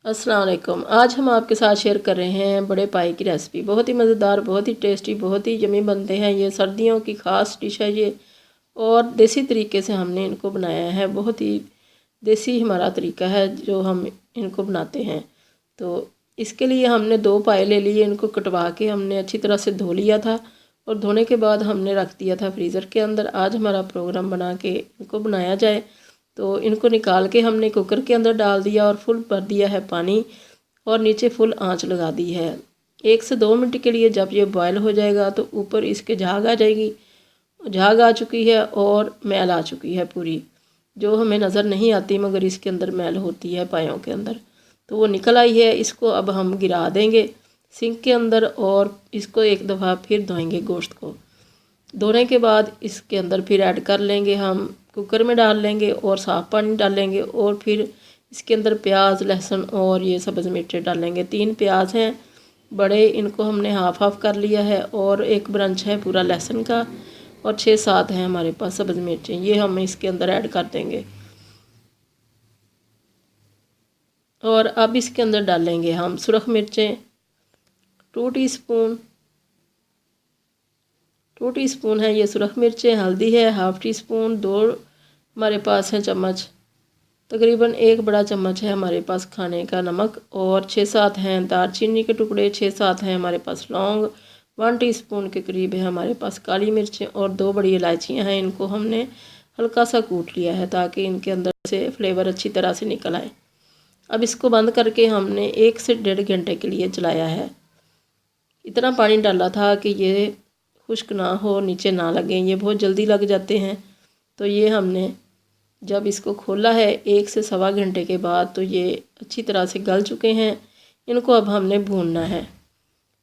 अस्सलाम वालेकुम। आज हम आपके साथ शेयर कर रहे हैं बड़े पाए की रेसिपी। बहुत ही मज़ेदार, बहुत ही टेस्टी, बहुत ही यमी बनते हैं। ये सर्दियों की ख़ास डिश है ये, और देसी तरीके से हमने इनको बनाया है। बहुत ही देसी हमारा तरीका है जो हम इनको बनाते हैं। तो इसके लिए हमने 2 पाए ले लिए। इनको कटवा के हमने अच्छी तरह से धो लिया था, और धोने के बाद हमने रख दिया था फ्रीज़र के अंदर। आज हमारा प्रोग्राम बना के इनको बनाया जाए, तो इनको निकाल के हमने कुकर के अंदर डाल दिया और फुल भर दिया है पानी, और नीचे फुल आंच लगा दी है। 1 से 2 मिनट के लिए जब ये बॉयल हो जाएगा तो ऊपर इसके झाग आ जाएगी। झाग आ चुकी है और मैल आ चुकी है पूरी, जो हमें नज़र नहीं आती मगर इसके अंदर मैल होती है पायों के अंदर, तो वो निकल आई है। इसको अब हम गिरा देंगे सिंक के अंदर, और इसको एक दफ़ा फिर धोएंगे। गोश्त को धोने के बाद इसके अंदर फिर ऐड कर लेंगे, हम कुकर में डाल लेंगे और साफ़ पानी डालेंगे, और फिर इसके अंदर प्याज, लहसुन और ये सब्ज़ मिर्चें डालेंगे। 3 प्याज हैं बड़े, इनको हमने हाफ़ हाफ़ कर लिया है, और एक ब्रंच है पूरा लहसुन का, और 6-7 हैं हमारे पास सब्ज़ मिर्चें। ये हम इसके अंदर ऐड कर देंगे, और अब इसके अंदर डालेंगे हम सुरख मिर्चें 2 टीस्पून। 2 टीस्पून है ये सुरख मिर्चें। हल्दी है हाफ़ टी स्पून। 2 हमारे पास हैं चम्मच, तकरीबन 1 बड़ा चम्मच है हमारे पास खाने का नमक, और 6-7 हैं दालचीनी के टुकड़े, 6-7 हैं हमारे पास लौंग, 1 टीस्पून के करीब है हमारे पास काली मिर्चें, और 2 बड़ी इलायचियाँ हैं। इनको हमने हल्का सा कूट लिया है ताकि इनके अंदर से फ्लेवर अच्छी तरह से निकल आए। अब इसको बंद करके हमने 1 से 1.5 घंटे के लिए चलाया है। इतना पानी डाला था कि ये खुश्क ना हो, नीचे ना लगें, ये बहुत जल्दी लग जाते हैं। तो ये हमने जब इसको खोला है 1 से सवा घंटे के बाद, तो ये अच्छी तरह से गल चुके हैं। इनको अब हमने भूनना है।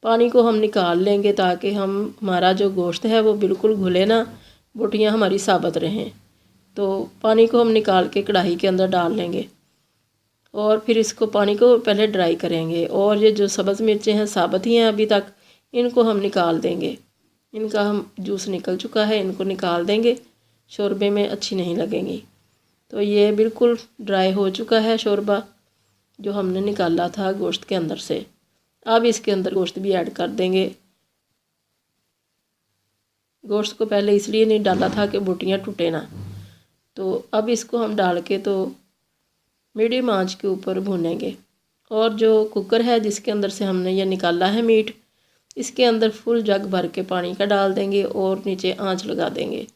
पानी को हम निकाल लेंगे ताकि हमारा जो गोश्त है वो बिल्कुल घुले ना, बोटियाँ हमारी साबुत रहें। तो पानी को हम निकाल के कढ़ाई के अंदर डाल लेंगे, और फिर इसको पानी को पहले ड्राई करेंगे। और ये जो सब्ज़ मिर्चें हैं साबुत ही हैं अभी तक, इनको हम निकाल देंगे। इनका हम जूस निकल चुका है, इनको निकाल देंगे, शोरबे में अच्छी नहीं लगेंगी। तो ये बिल्कुल ड्राई हो चुका है शोरबा जो हमने निकाला था गोश्त के अंदर से। अब इसके अंदर गोश्त भी ऐड कर देंगे। गोश्त को पहले इसलिए नहीं डाला था कि बोटियाँ टूटे ना। तो अब इसको हम डाल के तो मीडियम आंच के ऊपर भूनेंगे। और जो कुकर है जिसके अंदर से हमने ये निकाला है मीट, इसके अंदर फुल जग भर के पानी का डाल देंगे, और नीचे आंच लगा देंगे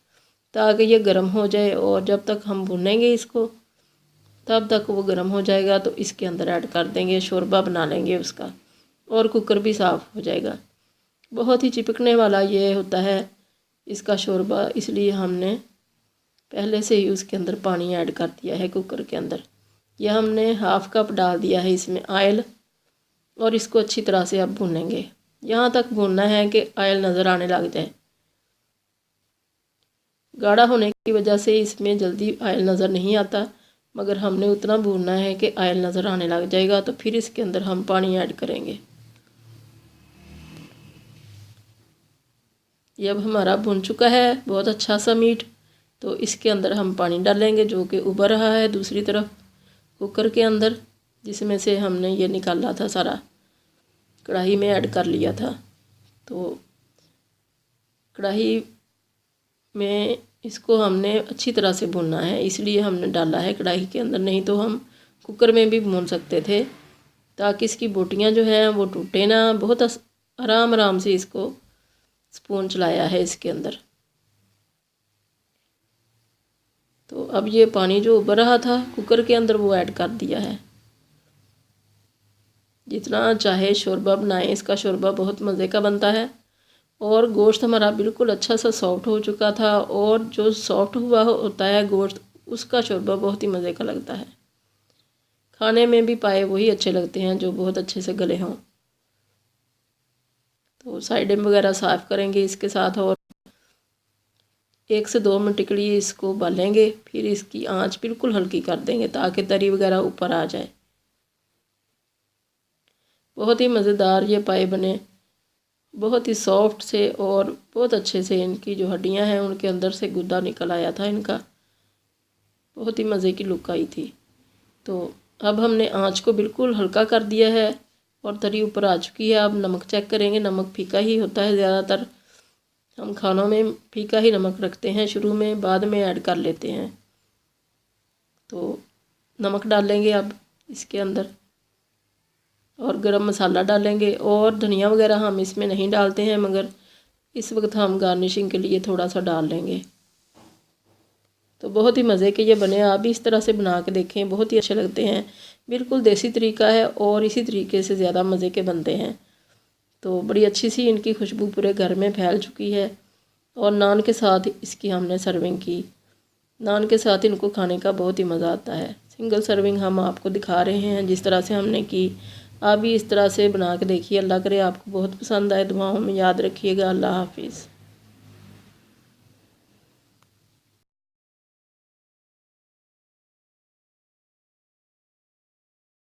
ताकि ये गर्म हो जाए। और जब तक हम भुनेंगे इसको तब तक वो गर्म हो जाएगा। तो इसके अंदर ऐड कर देंगे, शोरबा बना लेंगे उसका, और कुकर भी साफ़ हो जाएगा। बहुत ही चिपकने वाला ये होता है इसका शोरबा, इसलिए हमने पहले से ही उसके अंदर पानी ऐड कर दिया है कुकर के अंदर। यह हमने हाफ़ कप डाल दिया है इसमें ऑयल, और इसको अच्छी तरह से अब भूनेंगे। यहाँ तक भूनना है कि ऑयल नज़र आने लग जाए। गाढ़ा होने की वजह से इसमें जल्दी ऑयल नज़र नहीं आता, मगर हमने उतना भूनना है कि ऑयल नज़र आने लग जाएगा। तो फिर इसके अंदर हम पानी ऐड करेंगे। ये अब हमारा भुन चुका है बहुत अच्छा सा मीट। तो इसके अंदर हम पानी डालेंगे जो कि उबल रहा है दूसरी तरफ कुकर के अंदर, जिसमें से हमने ये निकाला था सारा, कढ़ाई में ऐड कर लिया था। तो कढ़ाई में इसको हमने अच्छी तरह से भूनना है, इसलिए हमने डाला है कढ़ाई के अंदर। नहीं तो हम कुकर में भी भून सकते थे ताकि इसकी बोटियां जो हैं वो टूटे ना। बहुत आराम आराम से इसको स्पून चलाया है इसके अंदर। तो अब ये पानी जो उबल रहा था कुकर के अंदर वो ऐड कर दिया है। जितना चाहे शोरबा बनाएं, इसका शोरबा बहुत मज़े का बनता है। और गोश्त हमारा बिल्कुल अच्छा सा सॉफ्ट हो चुका था, और जो सॉफ्ट हुआ होता है गोश्त, उसका शोरबा बहुत ही मज़े का लगता है। खाने में भी पाए वही अच्छे लगते हैं जो बहुत अच्छे से गले हों। तो साइडें वगैरह साफ़ करेंगे इसके साथ, और 1 से 2 मिनट के लिए इसको उबालेंगे। फिर इसकी आंच बिल्कुल हल्की कर देंगे ताकि तरी वगैरह ऊपर आ जाए। बहुत ही मज़ेदार ये पाए बने, बहुत ही सॉफ्ट से, और बहुत अच्छे से इनकी जो हड्डियां हैं उनके अंदर से गुद्दा निकल आया था इनका। बहुत ही मज़े की लुक आई थी। तो अब हमने आंच को बिल्कुल हल्का कर दिया है और तरी ऊपर आ चुकी है। अब नमक चेक करेंगे। नमक फीका ही होता है, ज़्यादातर हम खानों में फीका ही नमक रखते हैं, शुरू में, बाद में ऐड कर लेते हैं। तो नमक डालेंगे अब इसके अंदर, और गरम मसाला डालेंगे, और धनिया वगैरह हम इसमें नहीं डालते हैं, मगर इस वक्त हम गार्निशिंग के लिए थोड़ा सा डाल लेंगे। तो बहुत ही मज़े के ये बने। आप भी इस तरह से बना के देखें, बहुत ही अच्छे लगते हैं। बिल्कुल देसी तरीका है और इसी तरीके से ज़्यादा मज़े के बनते हैं। तो बड़ी अच्छी सी इनकी खुशबू पूरे घर में फैल चुकी है। और नान के साथ इसकी हमने सर्विंग की। नान के साथ इनको खाने का बहुत ही मज़ा आता है। सिंगल सर्विंग हम आपको दिखा रहे हैं जिस तरह से हमने की। आप भी इस तरह से बना के देखिए। अल्लाह करे आपको बहुत पसंद आए। दुआओं में याद रखिएगा। अल्लाह हाफिज़।